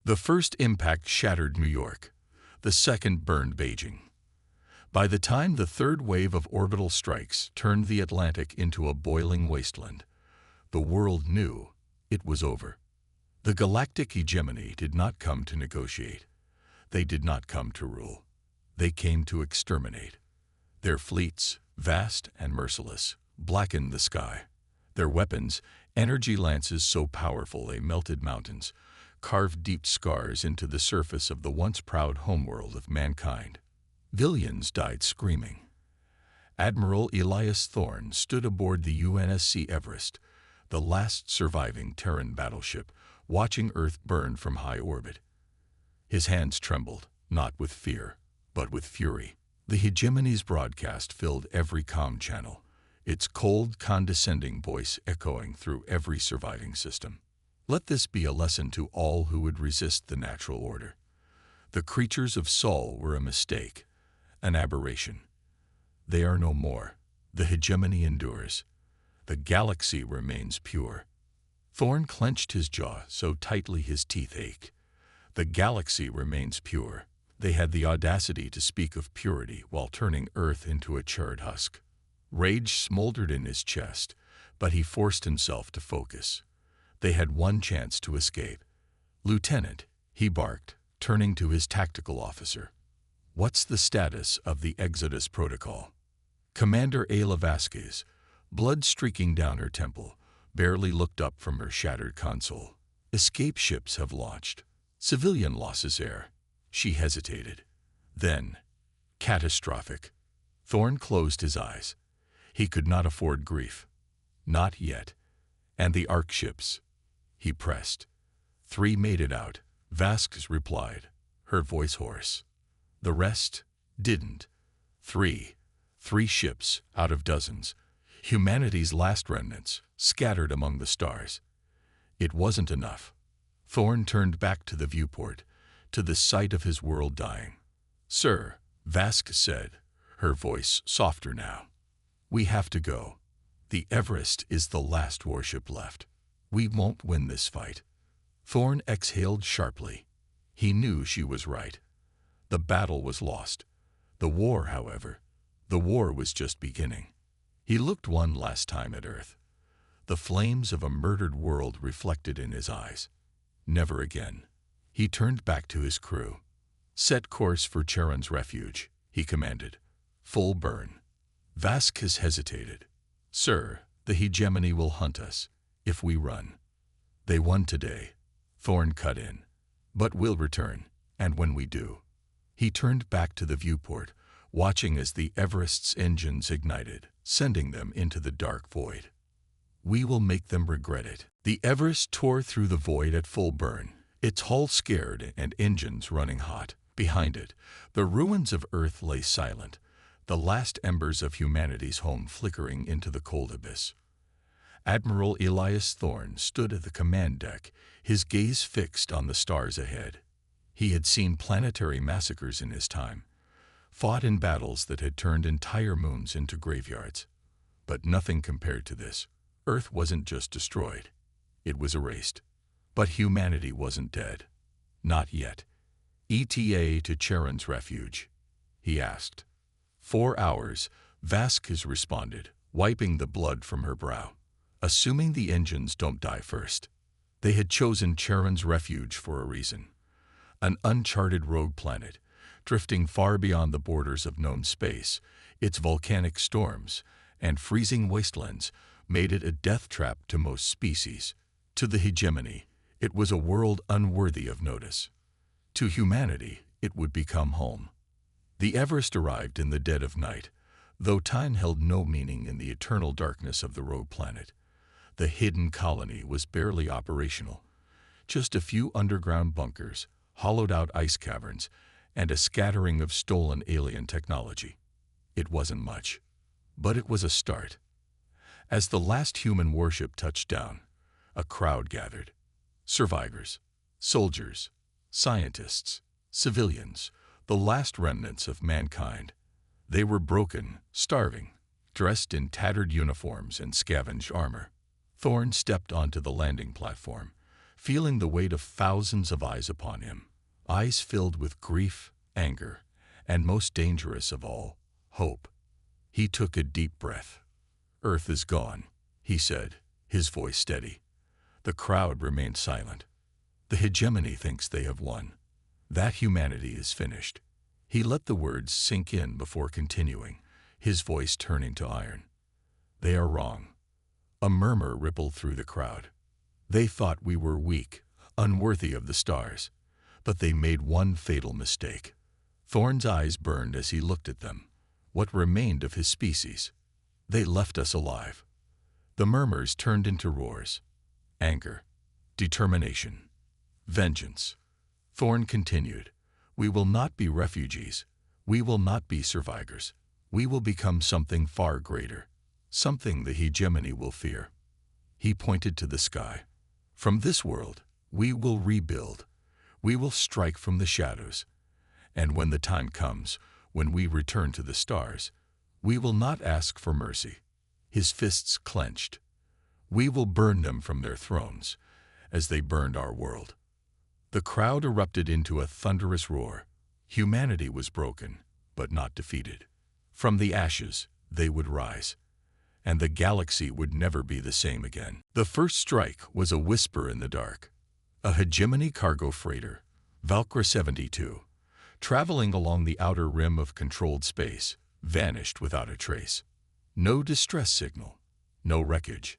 The first impact shattered New York. The second burned Beijing. By the time the third wave of orbital strikes turned the Atlantic into a boiling wasteland, the world knew it was over. The galactic hegemony did not come to negotiate. They did not come to rule. They came to exterminate. Their fleets, vast and merciless, blackened the sky. Their weapons, energy lances so powerful they melted mountains, carved deep scars into the surface of the once proud homeworld of mankind. Billions died screaming. Admiral Elias Thorne stood aboard the UNSC Everest, the last surviving Terran battleship, watching Earth burn from high orbit. His hands trembled, not with fear, but with fury. The hegemony's broadcast filled every comm channel, its cold, condescending voice echoing through every surviving system. Let this be a lesson to all who would resist the natural order. The creatures of Sol were a mistake, an aberration. They are no more. The hegemony endures. The galaxy remains pure. Thorne clenched his jaw so tightly his teeth ached. The galaxy remains pure. They had the audacity to speak of purity while turning Earth into a charred husk. Rage smoldered in his chest, but he forced himself to focus. They had one chance to escape. "Lieutenant," he barked, turning to his tactical officer. "What's the status of the Exodus Protocol?" Commander Ayla Vasquez, blood streaking down her temple, barely looked up from her shattered console. "Escape ships have launched. Civilian losses air." She hesitated. Then, catastrophic. Thorne closed his eyes. He could not afford grief. Not yet. And the Ark ships? He pressed. 3 made it out, Vasquez replied, her voice hoarse. The rest didn't. 3 ships out of dozens. Humanity's last remnants, scattered among the stars. It wasn't enough. Thorne turned back to the viewport, to the sight of his world dying. "Sir," Vasquez said, her voice softer now, "we have to go. The Everest is the last warship left. We won't win this fight." Thorne exhaled sharply. He knew she was right. The battle was lost. The war, however, the war was just beginning. He looked one last time at Earth. The flames of a murdered world reflected in his eyes. Never again. He turned back to his crew. "Set course for Charon's refuge," he commanded. "Full burn." Vasquez hesitated. "Sir, the hegemony will hunt us if we run." "They won today," Thorne cut in. "But we'll return, and when we do." He turned back to the viewport, watching as the Everest's engines ignited, sending them into the dark void. "We will make them regret it." The Everest tore through the void at full burn, its hull scared and engines running hot. Behind it, the ruins of Earth lay silent, the last embers of humanity's home flickering into the cold abyss. Admiral Elias Thorne stood at the command deck, his gaze fixed on the stars ahead. He had seen planetary massacres in his time, fought in battles that had turned entire moons into graveyards. But nothing compared to this. Earth wasn't just destroyed. It was erased. But humanity wasn't dead. Not yet. "ETA to Charon's refuge?" he asked. 4 hours, Vasquez responded, wiping the blood from her brow. "Assuming the engines don't die first." They had chosen Charon's refuge for a reason. An uncharted rogue planet, drifting far beyond the borders of known space, its volcanic storms and freezing wastelands made it a death trap to most species. To the hegemony, it was a world unworthy of notice. To humanity, it would become home. The Everest arrived in the dead of night, though time held no meaning in the eternal darkness of the rogue planet. The hidden colony was barely operational. Just a few underground bunkers, hollowed-out ice caverns, and a scattering of stolen alien technology. It wasn't much, but it was a start. As the last human warship touched down, a crowd gathered. Survivors, soldiers, scientists, civilians, the last remnants of mankind. They were broken, starving, dressed in tattered uniforms and scavenged armor. Thorne stepped onto the landing platform, feeling the weight of thousands of eyes upon him, eyes filled with grief, anger, and most dangerous of all, hope. He took a deep breath. "Earth is gone," he said, his voice steady. The crowd remained silent. "The hegemony thinks they have won. That humanity is finished." He let the words sink in before continuing, his voice turning to iron. "They are wrong." A murmur rippled through the crowd. "They thought we were weak, unworthy of the stars, but they made one fatal mistake." Thorn's eyes burned as he looked at them, what remained of his species. "They left us alive." The murmurs turned into roars. Anger, determination, vengeance. Thorn continued, "We will not be refugees. We will not be survivors. We will become something far greater, something the hegemony will fear." He pointed to the sky. "From this world, we will rebuild. We will strike from the shadows. And when the time comes, when we return to the stars, we will not ask for mercy." His fists clenched. "We will burn them from their thrones, as they burned our world." The crowd erupted into a thunderous roar. Humanity was broken, but not defeated. From the ashes, they would rise, and the galaxy would never be the same again. The first strike was a whisper in the dark. A hegemony cargo freighter, Valkyr 72, traveling along the outer rim of controlled space, vanished without a trace. No distress signal, no wreckage,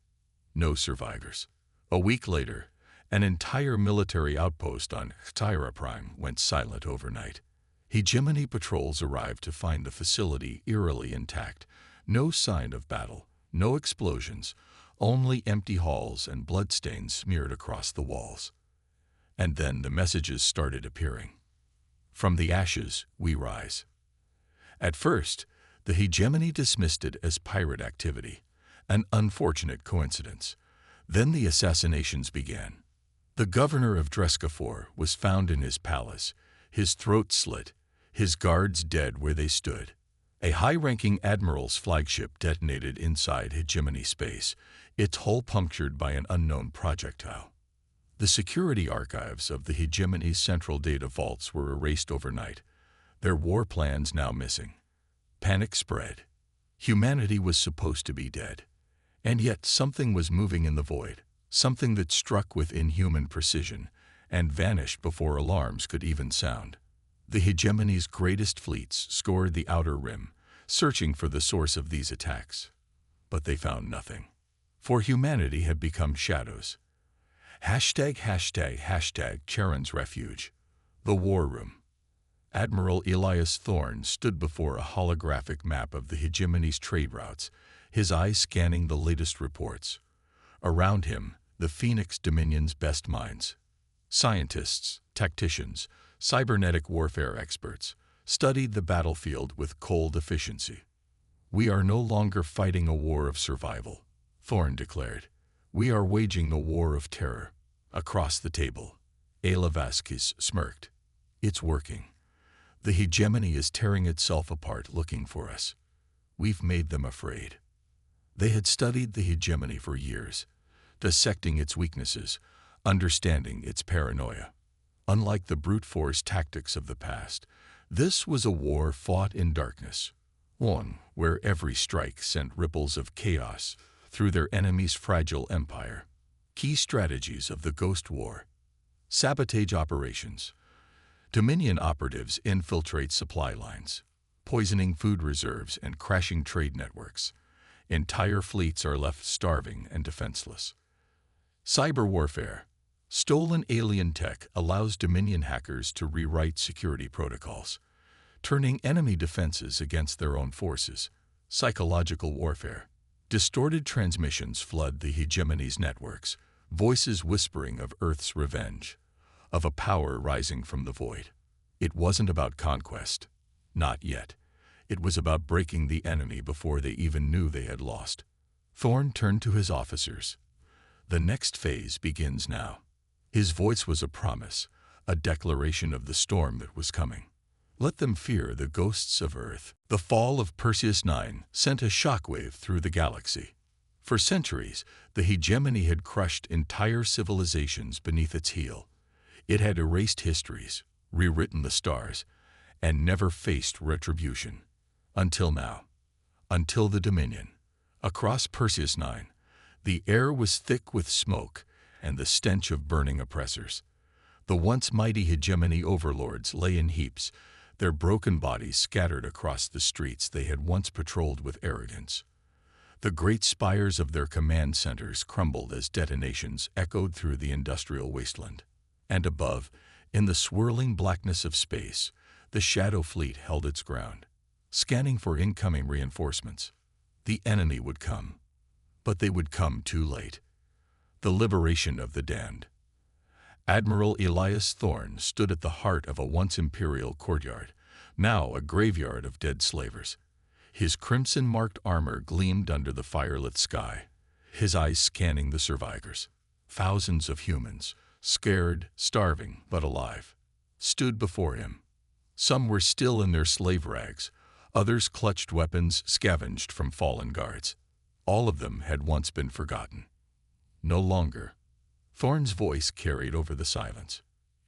no survivors. A week later, an entire military outpost on Tyra Prime went silent overnight. Hegemony patrols arrived to find the facility eerily intact. No sign of battle, no explosions, only empty halls and bloodstains smeared across the walls. And then the messages started appearing. "From the ashes, we rise." At first, the hegemony dismissed it as pirate activity, an unfortunate coincidence. Then the assassinations began. The governor of Dreskafor was found in his palace, his throat slit, his guards dead where they stood. A high-ranking admiral's flagship detonated inside hegemony space, its hull punctured by an unknown projectile. The security archives of the hegemony's central data vaults were erased overnight, their war plans now missing. Panic spread. Humanity was supposed to be dead. And yet something was moving in the void, something that struck with inhuman precision and vanished before alarms could even sound. The hegemony's greatest fleets scoured the outer rim, searching for the source of these attacks. But they found nothing. For humanity had become shadows. ### Charon's Refuge. The War Room. Admiral Elias Thorne stood before a holographic map of the hegemony's trade routes, his eyes scanning the latest reports. Around him, the Phoenix Dominion's best minds. Scientists, tacticians, cybernetic warfare experts studied the battlefield with cold efficiency. "We are no longer fighting a war of survival," Thorne declared. "We are waging a war of terror." Across the table, Ayla Vasquez smirked. "It's working. The hegemony is tearing itself apart looking for us. We've made them afraid." They had studied the hegemony for years, dissecting its weaknesses, understanding its paranoia. Unlike the brute force tactics of the past, this was a war fought in darkness, one where every strike sent ripples of chaos through their enemy's fragile empire. Key strategies of the Ghost War. Sabotage operations. Dominion operatives infiltrate supply lines, poisoning food reserves and crashing trade networks. Entire fleets are left starving and defenseless. Cyber warfare. Stolen alien tech allows Dominion hackers to rewrite security protocols, turning enemy defenses against their own forces. Psychological warfare. Distorted transmissions flood the hegemony's networks, voices whispering of Earth's revenge, of a power rising from the void. It wasn't about conquest. Not yet. It was about breaking the enemy before they even knew they had lost. Thorne turned to his officers. "The next phase begins now." His voice was a promise, a declaration of the storm that was coming. Let them fear the ghosts of Earth. The fall of Perseus 9 sent a shockwave through the galaxy. For centuries, the hegemony had crushed entire civilizations beneath its heel. It had erased histories, rewritten the stars, and never faced retribution. Until now. Until the Dominion. Across Perseus 9, the air was thick with smoke and the stench of burning oppressors. The once mighty hegemony overlords lay in heaps, their broken bodies scattered across the streets they had once patrolled with arrogance. The great spires of their command centers crumbled as detonations echoed through the industrial wasteland. And above, in the swirling blackness of space, the Shadow Fleet held its ground, scanning for incoming reinforcements. The enemy would come, but they would come too late. The liberation of the damned. Admiral Elias Thorne stood at the heart of a once imperial courtyard, now a graveyard of dead slavers. His crimson-marked armor gleamed under the firelit sky, his eyes scanning the survivors. Thousands of humans, scared, starving, but alive, stood before him. Some were still in their slave rags, others clutched weapons scavenged from fallen guards. All of them had once been forgotten. No longer. Thorne's voice carried over the silence.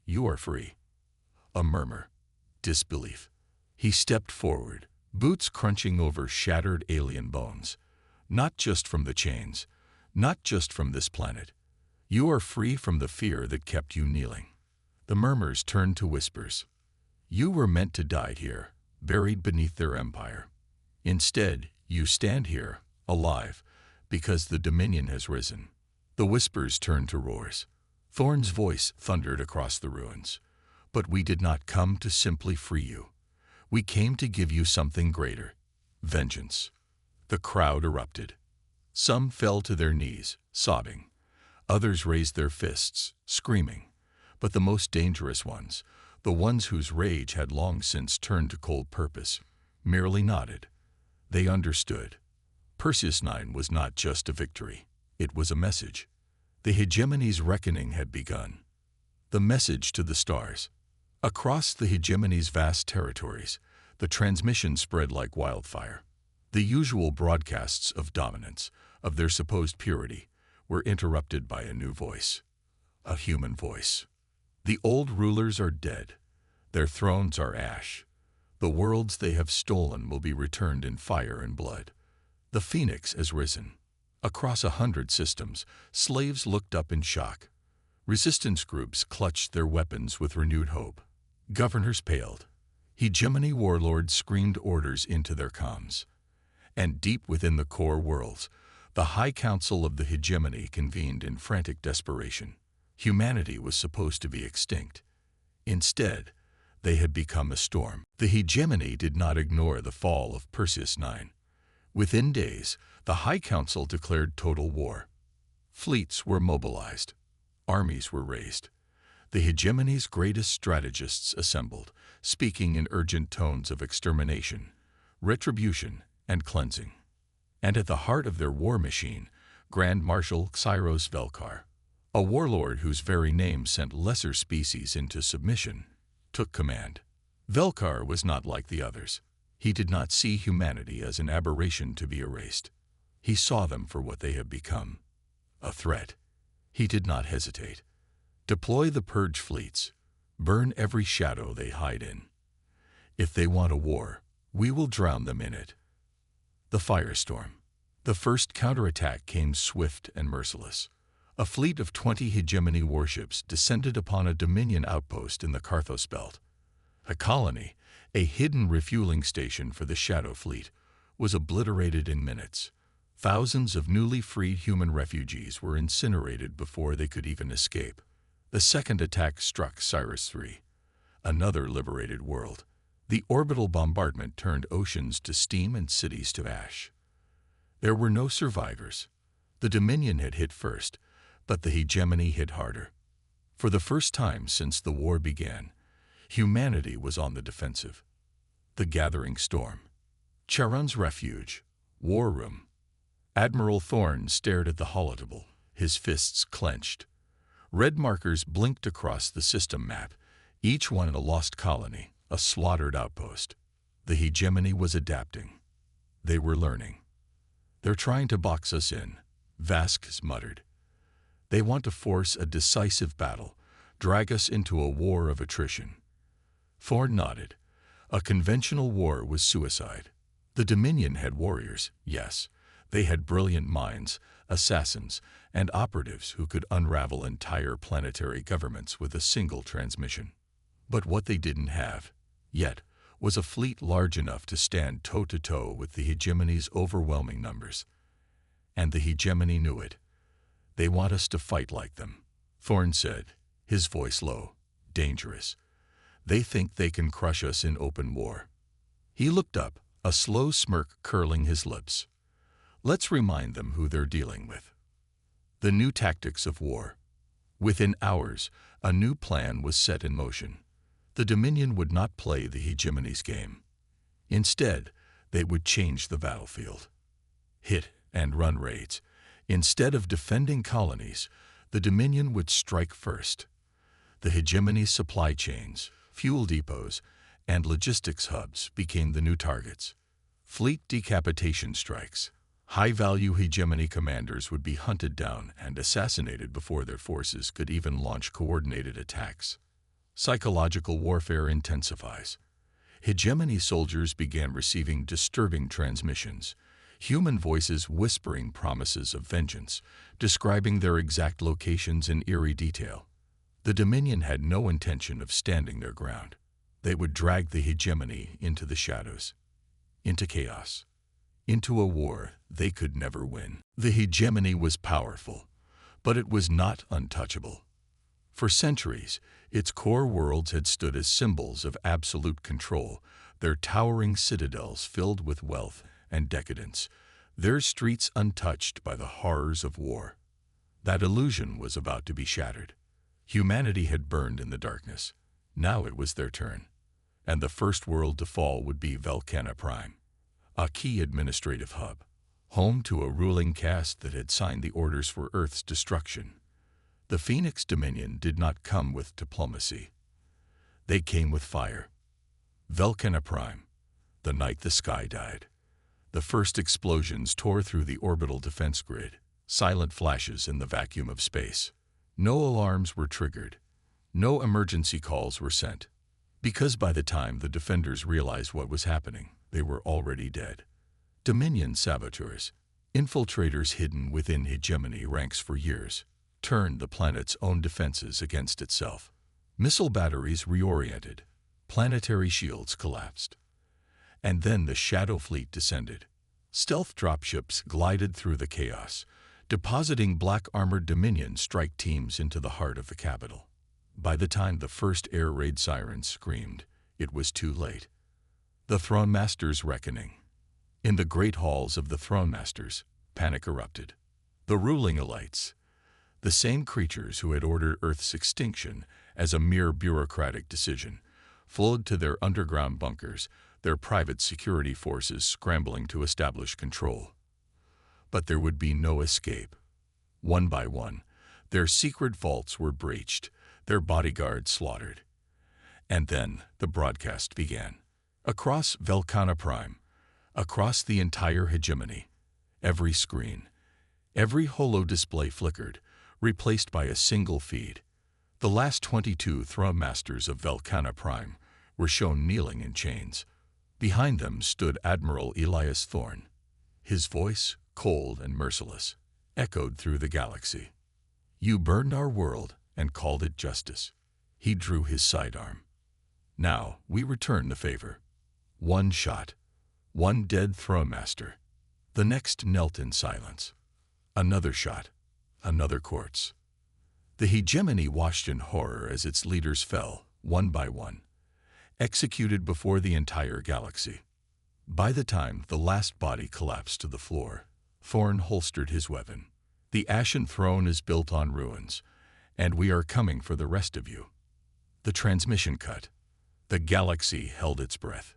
"You are free." A murmur. Disbelief. He stepped forward, boots crunching over shattered alien bones. Not just from the chains, not just from this planet. You are free from the fear that kept you kneeling. The murmurs turned to whispers. You were meant to die here, buried beneath their empire. Instead, you stand here, alive, because the Dominion has risen. The whispers turned to roars. Thorne's voice thundered across the ruins. But we did not come to simply free you. We came to give you something greater. Vengeance. The crowd erupted. Some fell to their knees, sobbing. Others raised their fists, screaming. But the most dangerous ones, the ones whose rage had long since turned to cold purpose, merely nodded. They understood. Perseus 9 was not just a victory. It was a message. The hegemony's reckoning had begun. The message to the stars. Across the hegemony's vast territories, the transmission spread like wildfire. The usual broadcasts of dominance, of their supposed purity, were interrupted by a new voice. A human voice. The old rulers are dead. Their thrones are ash. The worlds they have stolen will be returned in fire and blood. The phoenix has risen. Across 100 systems, slaves looked up in shock. Resistance groups clutched their weapons with renewed hope. Governors paled. Hegemony warlords screamed orders into their comms. And deep within the core worlds, the High Council of the Hegemony convened in frantic desperation. Humanity was supposed to be extinct. Instead, they had become a storm. The Hegemony did not ignore the fall of Perseus 9. Within days, the High Council declared total war. Fleets were mobilized. Armies were raised. The hegemony's greatest strategists assembled, speaking in urgent tones of extermination, retribution, and cleansing. And at the heart of their war machine, Grand Marshal Xyros Velkar, a warlord whose very name sent lesser species into submission, took command. Velkar was not like the others. He did not see humanity as an aberration to be erased. He saw them for what they had become. A threat. He did not hesitate. Deploy the purge fleets. Burn every shadow they hide in. If they want a war, we will drown them in it. The firestorm. The first counterattack came swift and merciless. A fleet of 20 hegemony warships descended upon a Dominion outpost in the Karthos Belt. A colony, a hidden refueling station for the Shadow Fleet, was obliterated in minutes. Thousands of newly freed human refugees were incinerated before they could even escape. The second attack struck Cyrus III, another liberated world. The orbital bombardment turned oceans to steam and cities to ash. There were no survivors. The Dominion had hit first, but the hegemony hit harder. For the first time since the war began, humanity was on the defensive. The gathering storm. Charon's refuge. War room. Admiral Thorne stared at the holotype, his fists clenched. Red markers blinked across the system map, each one a lost colony, a slaughtered outpost. The hegemony was adapting. They were learning. They're trying to box us in, Vasquez muttered. They want to force a decisive battle, drag us into a war of attrition. Thorne nodded. A conventional war was suicide. The Dominion had warriors, yes. They had brilliant minds, assassins, and operatives who could unravel entire planetary governments with a single transmission. But what they didn't have, yet, was a fleet large enough to stand toe-to-toe with the hegemony's overwhelming numbers. And the hegemony knew it. They want us to fight like them, Thorne said, his voice low, dangerous. They think they can crush us in open war. He looked up, a slow smirk curling his lips. Let's remind them who they're dealing with. The new tactics of war. Within hours, a new plan was set in motion. The Dominion would not play the hegemony's game. Instead, they would change the battlefield. Hit and run raids. Instead of defending colonies, the Dominion would strike first. The hegemony's supply chains, fuel depots, and logistics hubs became the new targets. Fleet decapitation strikes. High-value hegemony commanders would be hunted down and assassinated before their forces could even launch coordinated attacks. Psychological warfare intensifies. Hegemony soldiers began receiving disturbing transmissions, human voices whispering promises of vengeance, describing their exact locations in eerie detail. The Dominion had no intention of standing their ground. They would drag the hegemony into the shadows, into chaos, into a war they could never win. The hegemony was powerful, but it was not untouchable. For centuries, its core worlds had stood as symbols of absolute control, their towering citadels filled with wealth and decadence, their streets untouched by the horrors of war. That illusion was about to be shattered. Humanity had burned in the darkness. Now it was their turn. And the first world to fall would be Velcana Prime, a key administrative hub, home to a ruling caste that had signed the orders for Earth's destruction. The Phoenix Dominion did not come with diplomacy. They came with fire. Velcana Prime, the night the sky died. The first explosions tore through the orbital defense grid, silent flashes in the vacuum of space. No alarms were triggered. No emergency calls were sent. Because by the time the defenders realized what was happening, they were already dead. Dominion saboteurs, infiltrators hidden within hegemony ranks for years, turned the planet's own defenses against itself. Missile batteries reoriented. Planetary shields collapsed. And then the Shadow Fleet descended. Stealth dropships glided through the chaos, depositing black-armored Dominion strike teams into the heart of the capital. By the time the first air raid sirens screamed, it was too late. The Throne Master's reckoning. In the great halls of the Throne Masters, panic erupted. The ruling elites, the same creatures who had ordered Earth's extinction as a mere bureaucratic decision, flowed to their underground bunkers, their private security forces scrambling to establish control. But there would be no escape. One by one, their secret vaults were breached, their bodyguards slaughtered. And then the broadcast began. Across Velcana Prime, across the entire hegemony, every screen, every holo display flickered, replaced by a single feed. The last 22 Throne Masters of Velcana Prime were shown kneeling in chains. Behind them stood Admiral Elias Thorne. His voice, cold and merciless, echoed through the galaxy. You burned our world and called it justice. He drew his sidearm. Now we return the favor. One shot. One dead Throne Master. The next knelt in silence. Another shot. Another corpse. The hegemony watched in horror as its leaders fell, one by one, executed before the entire galaxy. By the time the last body collapsed to the floor, Thorne holstered his weapon. The Ashen throne is built on ruins, and we are coming for the rest of you. The transmission cut. The galaxy held its breath.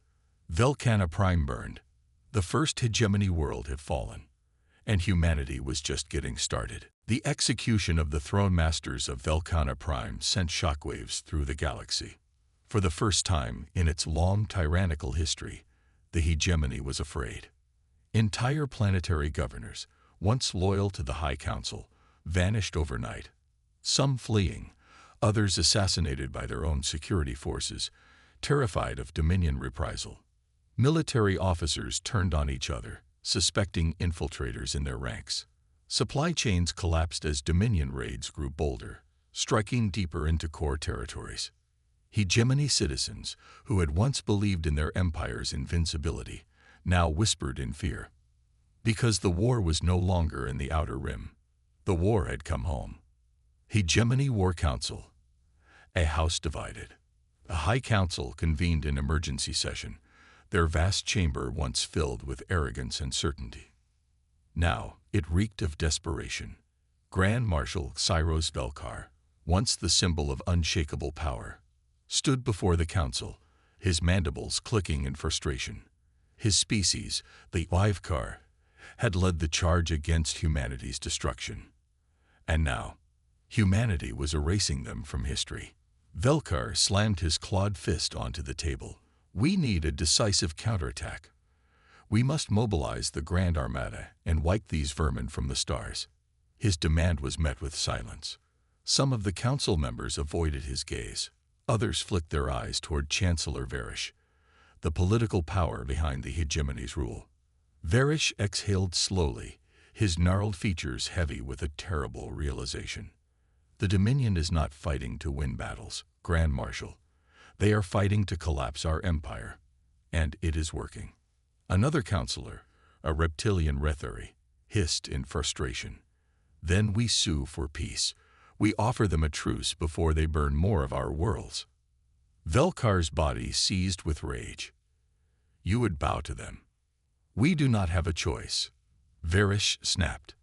Velcana Prime burned. The first hegemony world had fallen, and humanity was just getting started. The execution of the Throne Masters of Velcana Prime sent shockwaves through the galaxy. For the first time in its long tyrannical history, the hegemony was afraid. Entire planetary governors, once loyal to the High Council, vanished overnight, some fleeing, others assassinated by their own security forces, terrified of Dominion reprisal. Military officers turned on each other, suspecting infiltrators in their ranks. Supply chains collapsed as Dominion raids grew bolder, striking deeper into core territories. Hegemony citizens, who had once believed in their empire's invincibility, now whispered in fear. Because the war was no longer in the Outer Rim. The war had come home. Hegemony War Council. A house divided. A High Council convened in emergency session, their vast chamber once filled with arrogance and certainty. Now it reeked of desperation. Grand Marshal Cyrus Velkar, once the symbol of unshakable power, stood before the council, his mandibles clicking in frustration. His species, the Ivkar, had led the charge against humanity's destruction. And now, humanity was erasing them from history. Velkar slammed his clawed fist onto the table. We need a decisive counterattack. We must mobilize the Grand Armada and wipe these vermin from the stars. His demand was met with silence. Some of the council members avoided his gaze. Others flicked their eyes toward Chancellor Varish, the political power behind the hegemony's rule. Varish exhaled slowly, his gnarled features heavy with a terrible realization. The Dominion is not fighting to win battles, Grand Marshal. They are fighting to collapse our empire, and it is working. Another counselor, a reptilian Rethari, hissed in frustration. Then we sue for peace. We offer them a truce before they burn more of our worlds. Velkar's body seized with rage. You would bow to them. We do not have a choice. Varish snapped.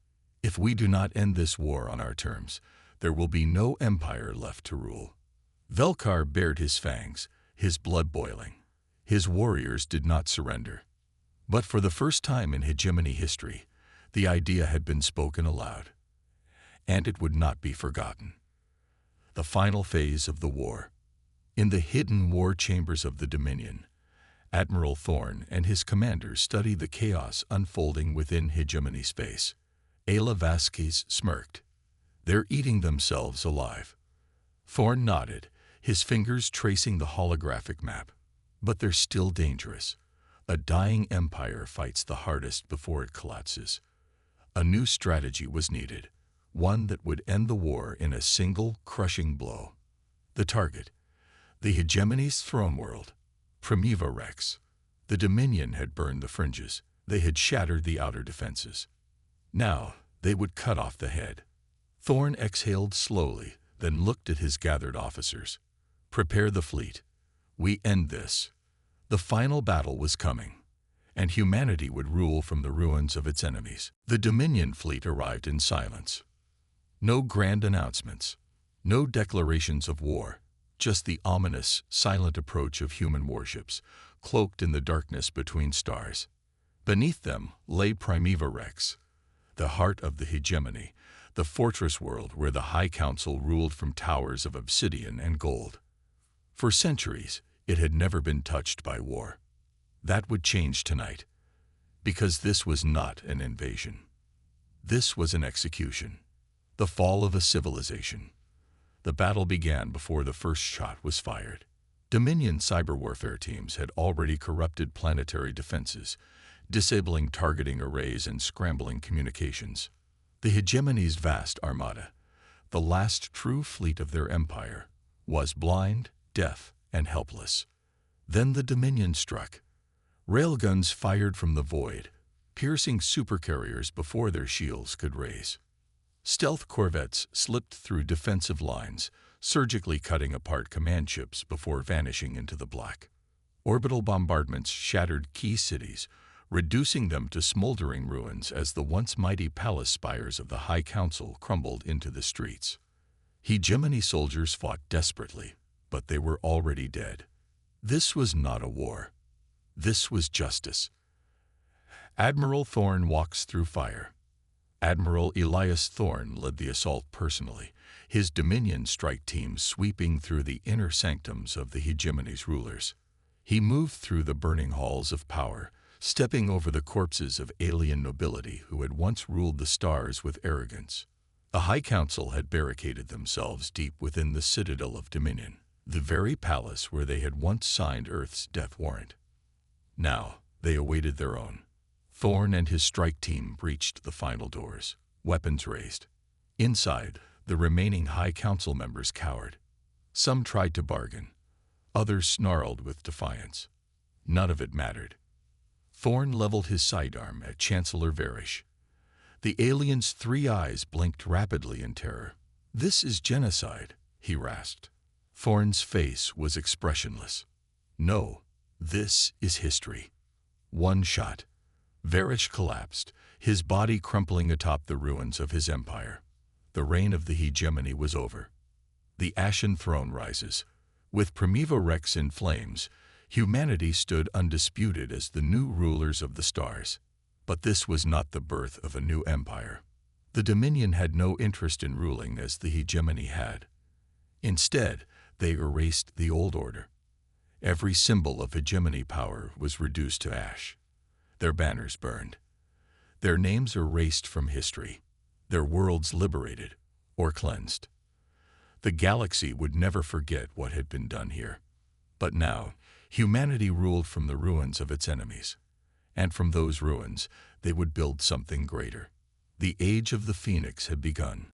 If we do not end this war on our terms, there will be no empire left to rule. Velkar bared his fangs, his blood boiling. His warriors did not surrender. But for the first time in hegemony history, the idea had been spoken aloud. And it would not be forgotten. The final phase of the war. In the hidden war chambers of the Dominion, Admiral Thorne and his commanders studied the chaos unfolding within hegemony space. Ayla Vasquez smirked. They're eating themselves alive. Thorne nodded, his fingers tracing the holographic map. But they're still dangerous. A dying empire fights the hardest before it collapses. A new strategy was needed, one that would end the war in a single, crushing blow. The target, the hegemony's throne world, Primiva Rex. The Dominion had burned the fringes. They had shattered the outer defenses. Now they would cut off the head. Thorne exhaled slowly, then looked at his gathered officers. Prepare the fleet. We end this. The final battle was coming, and humanity would rule from the ruins of its enemies. The Dominion fleet arrived in silence. No grand announcements, no declarations of war, just the ominous, silent approach of human warships, cloaked in the darkness between stars. Beneath them lay Primiva Rex, the heart of the hegemony, the fortress world where the High Council ruled from towers of obsidian and gold. For centuries, it had never been touched by war. That would change tonight, because this was not an invasion. This was an execution, the fall of a civilization. The battle began before the first shot was fired. Dominion cyber warfare teams had already corrupted planetary defenses, disabling targeting arrays and scrambling communications. The hegemony's vast armada, the last true fleet of their empire, was blind, deaf, and helpless. Then the Dominion struck. Railguns fired from the void, piercing supercarriers before their shields could raise. Stealth corvettes slipped through defensive lines, surgically cutting apart command ships before vanishing into the black. Orbital bombardments shattered key cities, reducing them to smoldering ruins as the once mighty palace spires of the High Council crumbled into the streets. Hegemony soldiers fought desperately, but they were already dead. This was not a war. This was justice. Admiral Thorne walks through fire. Admiral Elias Thorne led the assault personally, his Dominion strike team sweeping through the inner sanctums of the hegemony's rulers. He moved through the burning halls of power, stepping over the corpses of alien nobility who had once ruled the stars with arrogance. The High Council had barricaded themselves deep within the citadel of Dominion, the very palace where they had once signed Earth's death warrant. Now, they awaited their own. Thorn and his strike team breached the final doors, weapons raised. Inside, the remaining High Council members cowered. Some tried to bargain. Others snarled with defiance. None of it mattered. Thorn leveled his sidearm at Chancellor Varish. The alien's 3 eyes blinked rapidly in terror. "This is genocide," he rasped. Thorn's face was expressionless. "No, this is history." One shot. Varish collapsed, his body crumpling atop the ruins of his empire. The reign of the hegemony was over. The Ashen throne rises. With Primiva Rex in flames, humanity stood undisputed as the new rulers of the stars. But this was not the birth of a new empire. The Dominion had no interest in ruling as the hegemony had. Instead, they erased the old order. Every symbol of hegemony power was reduced to ash. Their banners burned. Their names erased from history. Their worlds liberated or cleansed. The galaxy would never forget what had been done here. But now, humanity ruled from the ruins of its enemies. And from those ruins, they would build something greater. The Age of the Phoenix had begun.